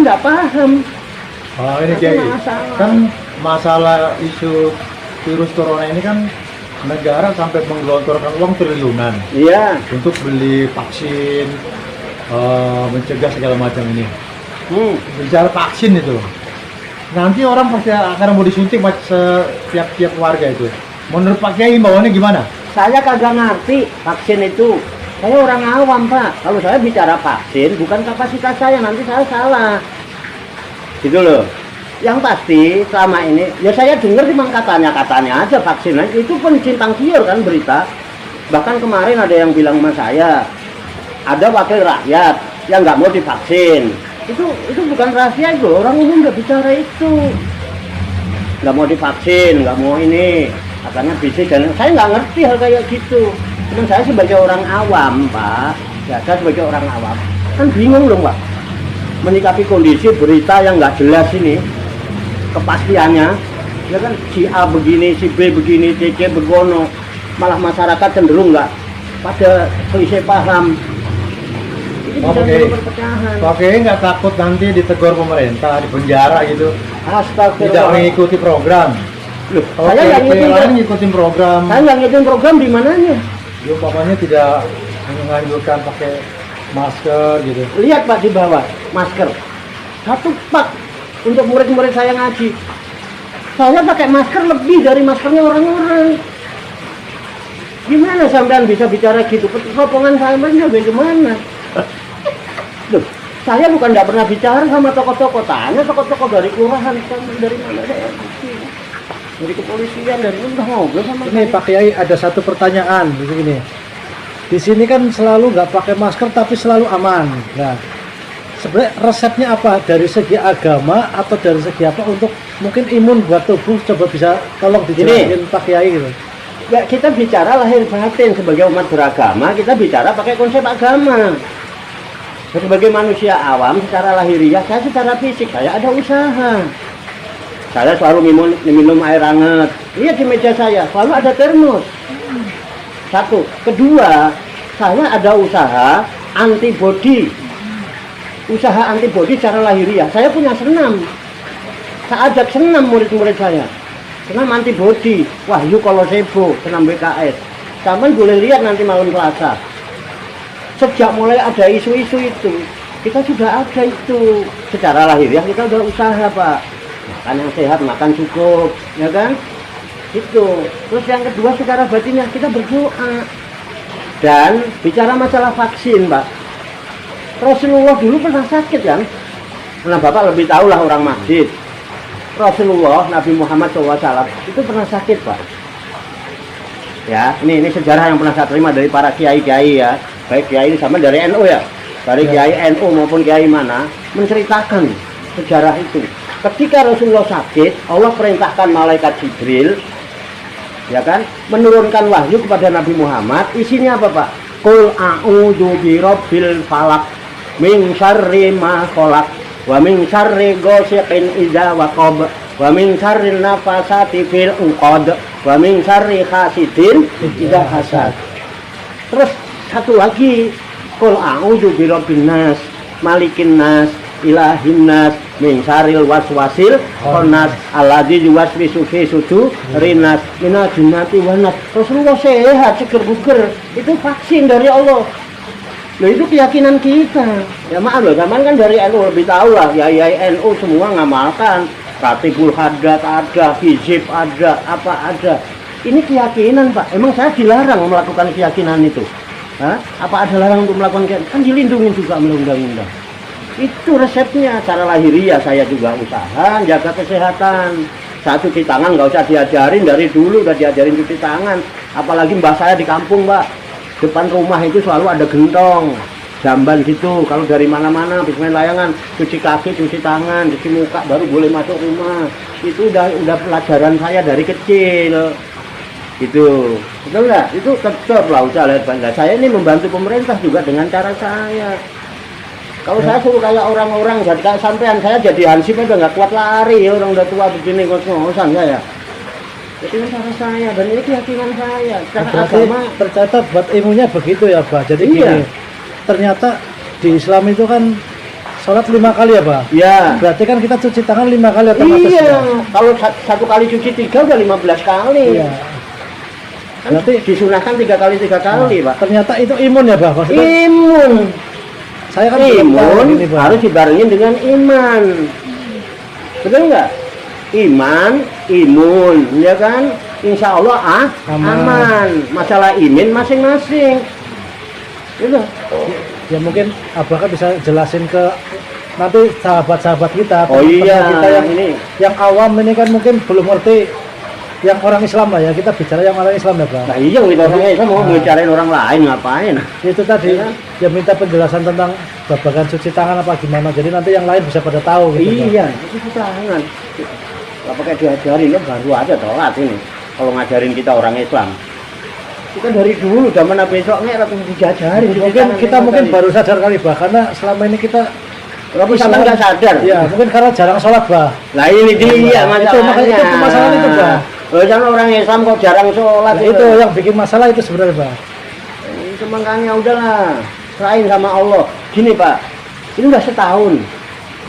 nggak paham. Oh ini Kiai, kan masalah isu virus corona ini kan negara sampai menggelontorkan uang triliunan. Iya. Untuk beli vaksin, mencegah segala macam ini. Bicara vaksin itu, nanti orang pasti akan mau disuntik setiap warga itu. Menurut Pak Kiai imbauannya gimana? Saya kagak ngerti vaksin itu. Saya orang awam, Pak. Kalau saya bicara vaksin, bukan kapasitas saya, nanti saya salah. Gitu loh. Yang pasti selama ini, ya saya dengar cuma katanya aja vaksin itu pun simpang siur kan berita. Bahkan kemarin ada yang bilang sama saya, ada wakil rakyat yang nggak mau divaksin. Itu bukan rahasia itu, orang umum nggak bicara itu. Nggak mau divaksin, nggak mau ini, katanya bisnis dan saya nggak ngerti hal kayak gitu. Cuman saya sebagai orang awam, Pak, ya saya sebagai orang awam kan bingung dong, Pak, menyikapi kondisi berita yang nggak jelas ini, kepastiannya, ya kan si A begini, si B begini, si C begono, malah masyarakat cenderung nggak pada selisih paham. Ini bisa Oke. perpecahan. Oke, nggak takut nanti ditegur pemerintah, di penjara gitu, tidak Astagfirullah. mengikuti program. Loh, Oke, saya nggak ngikutin, ngikutin program. saya nggak ngikutin program di mananya. Ya, umpamanya tidak menganjurkan pakai masker gitu. Lihat Pak di bawah, masker. Satu pak untuk murid-murid saya ngaji. Saya pakai masker lebih dari maskernya orang-orang. Gimana sampean bisa bicara gitu? Kepopongan saya bagaimana? Loh, saya bukan nggak pernah bicara sama tokoh-tokoh. Tanya tokoh-tokoh dari kelurahan, dari mana saya? Dari kepolisian, dari udah ngobrol sama Ini Pak Kiai ada satu pertanyaan begini. Di sini kan selalu nggak pakai masker tapi selalu aman. Nah, sebenarnya resepnya apa dari segi agama atau dari segi apa untuk mungkin imun buat tubuh? Coba bisa tolong dijelasin Pak Kiai gitu. Ya kita bicara lahir batin sebagai umat beragama, kita bicara pakai konsep agama. Sebagai manusia awam secara lahiriah, saya secara fisik saya ada usaha. Saya selalu minum air hangat. Lihat di meja saya, selalu ada termos. Satu. Kedua, saya ada usaha antibodi. Usaha antibodi secara lahiriah. Saya punya senam. Saya ajak senam murid-murid saya. Senam antibodi. Wahyu Kolosebo, senam BKS. Kamu boleh lihat nanti malam Selasa. Sejak mulai ada isu-isu itu, kita sudah ada itu. Secara lahiriah kita sudah usaha, Pak. Makan yang sehat, makan cukup, ya kan? Itu. Terus yang kedua secara batinnya kita berdoa. Dan bicara masalah vaksin, Pak. Rasulullah dulu pernah sakit kan? Nah, Bapak lebih tahu lah orang masjid. Rasulullah Nabi Muhammad SAW itu pernah sakit, Pak. Ya, ini sejarah yang pernah saya terima dari para kiai-kiai ya. Baik kiai sama dari NU ya. Dari kiai NU maupun kiai mana menceritakan sejarah itu. Ketika Rasulullah sakit, Allah perintahkan malaikat Jibril, ya kan, menurunkan wahyu kepada Nabi Muhammad. Isinya apa, Pak? Qul a'udzu birabbil falaq min syarri ma khalaq wa min syarri ghasiqin idza waqab wa min syarri nafasati fil 'uqad wa min syarri hasidin idza hasad. Terus satu lagi, Qul a'udzu birabbin nas malikin nas ilahin nas min syarril waswasil khannas alladzi yuwaswisu fi sudurin nas minal jinnati wan nas. Rasulullah sehat, seger buger. Itu vaksin dari Allah. Loh, itu keyakinan kita. Ya maaf loh, zaman kan dari NU lebih tahu lah. Ya NU semua ngamalkan. Ratibul Haddad ada, Hizib ada, apa ada. Ini keyakinan, Pak. Emang saya dilarang melakukan keyakinan itu? Hah? Apa ada larang untuk melakukan keyakinan? Kan dilindungi juga oleh undang-undang. Itu resepnya. Cara lahiriah saya juga usaha jaga kesehatan. Saat cuci tangan nggak usah diajarin, dari dulu udah diajarin cuci tangan. Apalagi mbah saya di kampung, Mbak, depan rumah itu selalu ada gentong jamban gitu. Kalau dari mana-mana habis main layangan, cuci kaki, cuci tangan, cuci muka, baru boleh masuk rumah. Itu udah pelajaran saya dari kecil. Gitu, betul nggak? Itu tetap lah usaha lahir batin. Saya ini membantu pemerintah juga dengan cara saya. Kalau saya suruh kayak orang-orang, jadi kayak sampean, saya jadi hansip udah nggak kuat lari, orang udah tua begini, ngos-ngosan saya. Jadi ini cara saya, dan ini keyakinan saya. Cara agama tercatat buat ilmunya begitu ya, Pak. Jadi iya. gini, ternyata di Islam itu kan sholat 5 kali ya Pak? Ya. Berarti kan kita cuci tangan 5 kali otomatis. Iya, ya? kalau satu kali cuci 3 udah 15 kali. Iya. Kan Berarti disunahkan 3 kali 3 kali, Pak. ternyata itu imun ya Pak? Maksudnya, Imun. saya kan belum tahu Imun ini, Pak. harus dibarengin dengan iman. Betul nggak? Iman, imun, ya kan? Insya Allah aman. Masalah imin masing-masing. Gitu. Ya mungkin Abah kan bisa jelasin ke nanti sahabat-sahabat kita, Oh iya, kita yang ini. yang awam ini kan mungkin belum ngerti yang orang Islam lah ya, kita bicara yang orang Islam ya Pak. Nah iya, kita orang Islam mau bicarain orang lain ngapain? Itu tadi Iya. ya minta penjelasan tentang babagan cuci tangan apa gimana, jadi nanti yang lain bisa pada tahu gitu Pak. Iya, itu tangan. Gak pakai diajarin, ya baru aja telat ini. Kalau ngajarin kita orang Islam. Kita dari dulu udah mana besoknya harus dijajarin. Mungkin baru sadar kali Bah, karena selama ini kita Tapi sama nggak sadar. ya mungkin karena jarang sholat Bah. Nah ini dia masalahnya. Itu masalah itu Bah. Loh, jangan orang Islam kok jarang sholat. Nah, itu yang bikin masalah itu sebenarnya Bah. Itu makanya udahlah, serahin sama Allah. Gini Pak, ini udah setahun.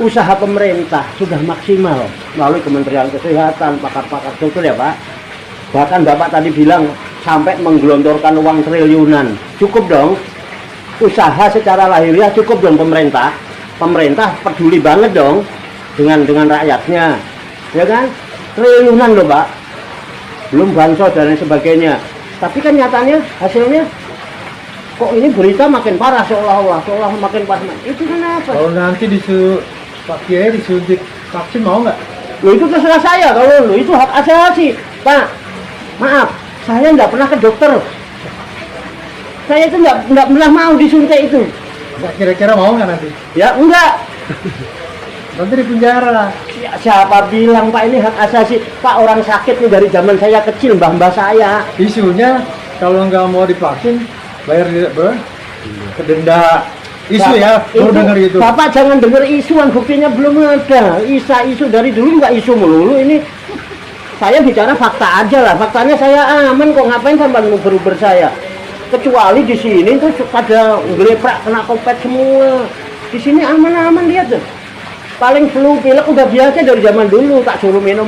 Usaha pemerintah sudah maksimal melalui Kementerian Kesehatan, pakar-pakar dokter ya Pak. Bahkan Bapak tadi bilang sampai menggelontorkan uang triliunan. Cukup dong. Usaha secara lahiriah cukup dong pemerintah. Pemerintah peduli banget dong dengan rakyatnya. Ya kan? Triliunan loh, Pak. Belum bansos dan lain sebagainya. Tapi kan nyatanya hasilnya kok ini berita makin parah seolah-olah makin parah. Itu kenapa? Kalau nanti Pak Kiai disuntik vaksin mau nggak? Loh itu terserah saya, kalau lo itu hak asasi. Pak, maaf, saya nggak pernah ke dokter. Saya itu nggak pernah mau disuntik itu. Nggak kira-kira mau nggak nanti? Ya enggak. Nanti di penjara. Ya, siapa bilang Pak ini hak asasi? Pak, orang sakit nih dari zaman saya kecil, mbah-mbah saya. Isunya kalau nggak mau divaksin bayar ke denda. Isu Bapak, ya, baru dengar gitu. Bapak jangan dengar isuan, buktinya belum ada. Isu dari dulu nggak isu melulu ini. Saya bicara fakta aja lah. Faktanya saya aman kok, ngapain sampai berubah saya? Kecuali di sini tuh pada geleprak kena kopet semua. Di sini aman-aman lihat tuh. Paling flu pilek udah biasa dari zaman dulu, tak suruh minum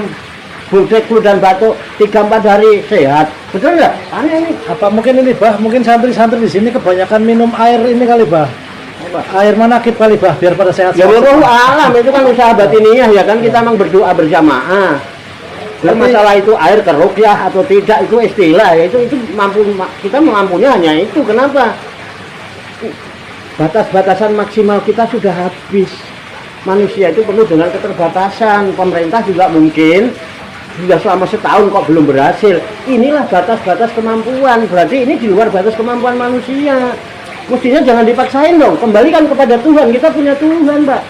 budek flu dan batuk 3-4 hari sehat. Betul nggak? Aneh ini. Apa mungkin ini Bah? Mungkin santri-santri di sini kebanyakan minum air ini kali Bah. Air manakib kali Bah, biar pada sehat. Ya wallahu alam, itu kan usaha batiniah ya kan, kita memang berdoa berjamaah. Dan masalah itu air keruqyah atau tidak itu istilah ya, itu kita mampunya hanya itu. Kenapa? Batas-batasan maksimal kita sudah habis. Manusia itu penuh dengan keterbatasan. Pemerintah juga mungkin sudah selama setahun kok belum berhasil. Inilah batas-batas kemampuan. Berarti ini di luar batas kemampuan manusia. Mestinya jangan dipaksain dong. Kembalikan kepada Tuhan. Kita punya Tuhan, Pak.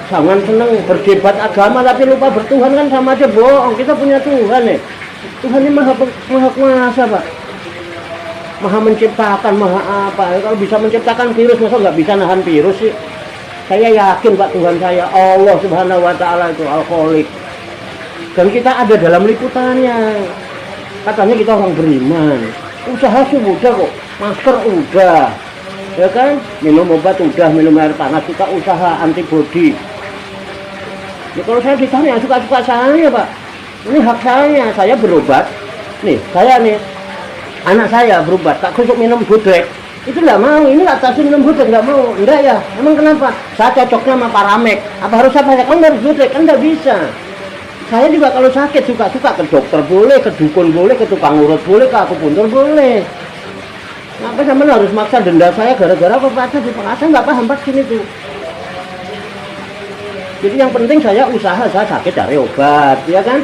Jangan senang berdebat agama tapi lupa bertuhan, kan sama aja bohong. Kita punya Tuhan ya. Tuhan ini maha kuasa, Pak. Maha menciptakan, maha apa. Kalau bisa menciptakan virus, masa nggak bisa nahan virus sih? Saya yakin Pak, Tuhan saya Allah Subhanahu wa Ta'ala itu Al-Khaliq. Dan kita ada dalam liputannya. Katanya kita orang beriman. Usaha sih udah kok. Masker udah. Ya kan? Minum obat udah, minum air panas, kita usaha antibodi. Ya kalau saya ditanya suka-suka saya Pak. Ini hak saya berobat. Nih, saya nih anak saya berobat, tak kusuk minum budek. Itu nggak mau, ini nggak kasih minum budek, nggak mau. Enggak ya, emang kenapa? Saya cocoknya sama Paramek. Apa harus apa? Kan harus budek, kan nggak bisa. Saya juga kalau sakit suka-suka ke dokter boleh, ke dukun boleh, ke tukang urut boleh, ke akupuntur boleh. Kenapa sama harus maksa denda saya gara-gara pepatah di pengasah? Nggak paham Pak sini tuh. Jadi yang penting saya usaha, saya sakit cari obat, ya kan?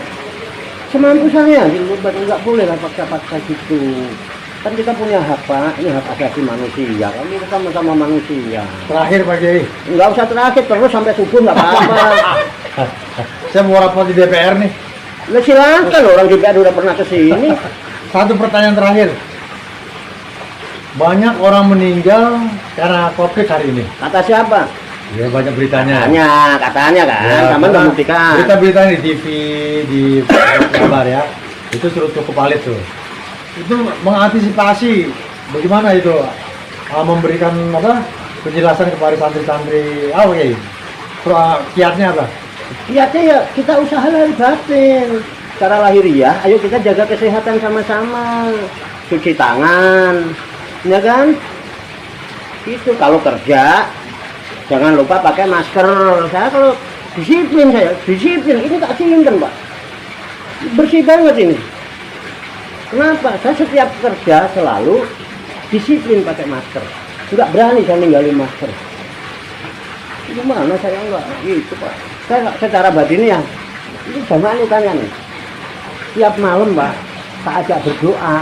Semampu saya, di obat nggak boleh lah paksa-paksa gitu. Kan kita punya hak Pak, ini hak asasi manusia, kami sama-sama manusia. Terakhir Pak Kiai. Nggak usah terakhir, terus sampai subuh nggak apa-apa. Saya mau rapor di DPR nih. Nah, silakan, orang DPR udah pernah kesini. Satu pertanyaan terakhir. Banyak orang meninggal karena COVID hari ini. Kata siapa? Ya banyak beritanya. Katanya kan, Ya, sama udah buktikan. Berita-berita di TV, di kabar ya. Itu cukup valid tuh. Itu mengantisipasi bagaimana itu memberikan apa penjelasan kepada santri-santri. Oke. kiatnya apa? Kiatnya ya kita usaha lahir batin. Secara lahiriah, ayo kita jaga kesehatan sama-sama. Cuci tangan, ya kan? Itu kalau kerja jangan lupa pakai masker. Saya kalau disiplin, ini tak simpen Pak. Bersih banget ini. Kenapa? Saya setiap kerja selalu disiplin pakai masker. Enggak berani saya ninggalin masker. Gimana saya enggak gitu Pak. Saya enggak secara batin ya. Itu sama nih tanya nih. Tiap malam Pak, saya ajak berdoa.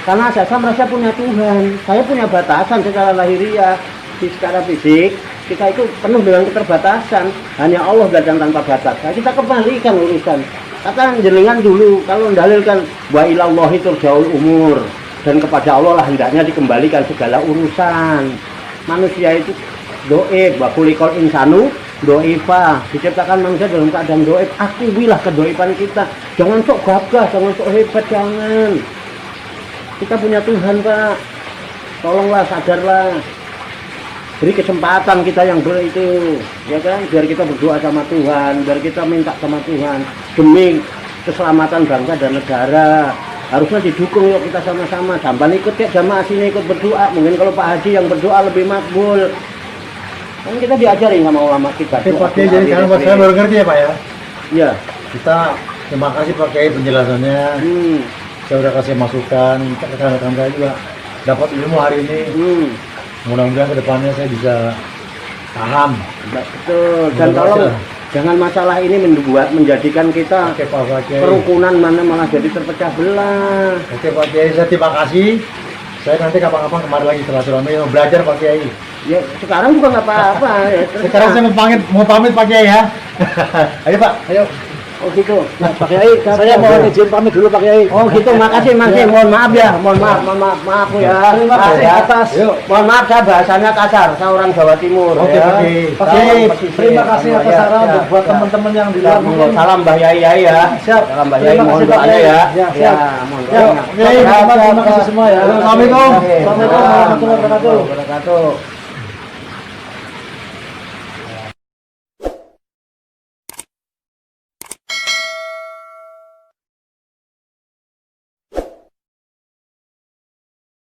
Karena saya merasa punya Tuhan. Saya punya batasan secara lahiriah, secara fisik. Kita itu penuh dengan keterbatasan. Hanya Allah datang tanpa batas. Nah, kita kembalikan urusan. Kata jenengan dulu kalau mendalilkan wa ilallahi turja'ul umur, dan kepada Allah lah hendaknya dikembalikan segala urusan. Manusia itu doib, wa kulikol insanu doifa, diciptakan manusia dalam keadaan doib. Akuilah kedoiban kita. Jangan sok gagah, jangan sok hebat, jangan. Kita punya Tuhan Pak. Tolonglah, sadarlah. Beri kesempatan kita yang itu, ya kan, biar kita berdoa sama Tuhan, biar kita minta sama Tuhan demi keselamatan bangsa dan negara. Harusnya didukung yuk kita sama-sama. Sampai ikut ya jamaah sini ikut berdoa. Mungkin kalau Pak Haji yang berdoa lebih makbul. Kan kita diajarin sama ulama kita. Pak Kiai, jadi sekarang saya baru ngerti ya Pak ya. Iya. Kita terima kasih Pak Kiai penjelasannya. Saya udah kasih masukan, rekan-rekan saya juga dapat ilmu hari ini. Mudah-mudahan kedepannya saya bisa paham. Betul. Dan tolong jangan masalah ini menjadikan kita kerukunan mana malah jadi terpecah belah. Oke Pak Kiai, saya terima kasih. Saya nanti kapan-kapan kemari lagi silaturahmi mau belajar Pak Kiai. Ya sekarang juga nggak apa-apa. Ya, sekarang saya mau pamit Pak Kiai ya. Ayo Pak, ayo. Oh gitu. Nah, Pak Kiai, saya mau izin pamit dulu Pak Kiai. Oh gitu, makasih Mas. Mohon maaf ya, mohon maaf ya. Terima kasih atas. Mohon maaf saya bahasanya kasar, saya orang Jawa Timur. Oke ya. Pak Kiai. Terima kasih atas saran buat teman-teman yang di luar. Salam Mbah Yai ya. Siap. Salam Mbah Yai, mohon doanya ya. Ya, mohon doanya. Terima kasih semua ya. Assalamualaikum. Assalamualaikum warahmatullahi wabarakatuh.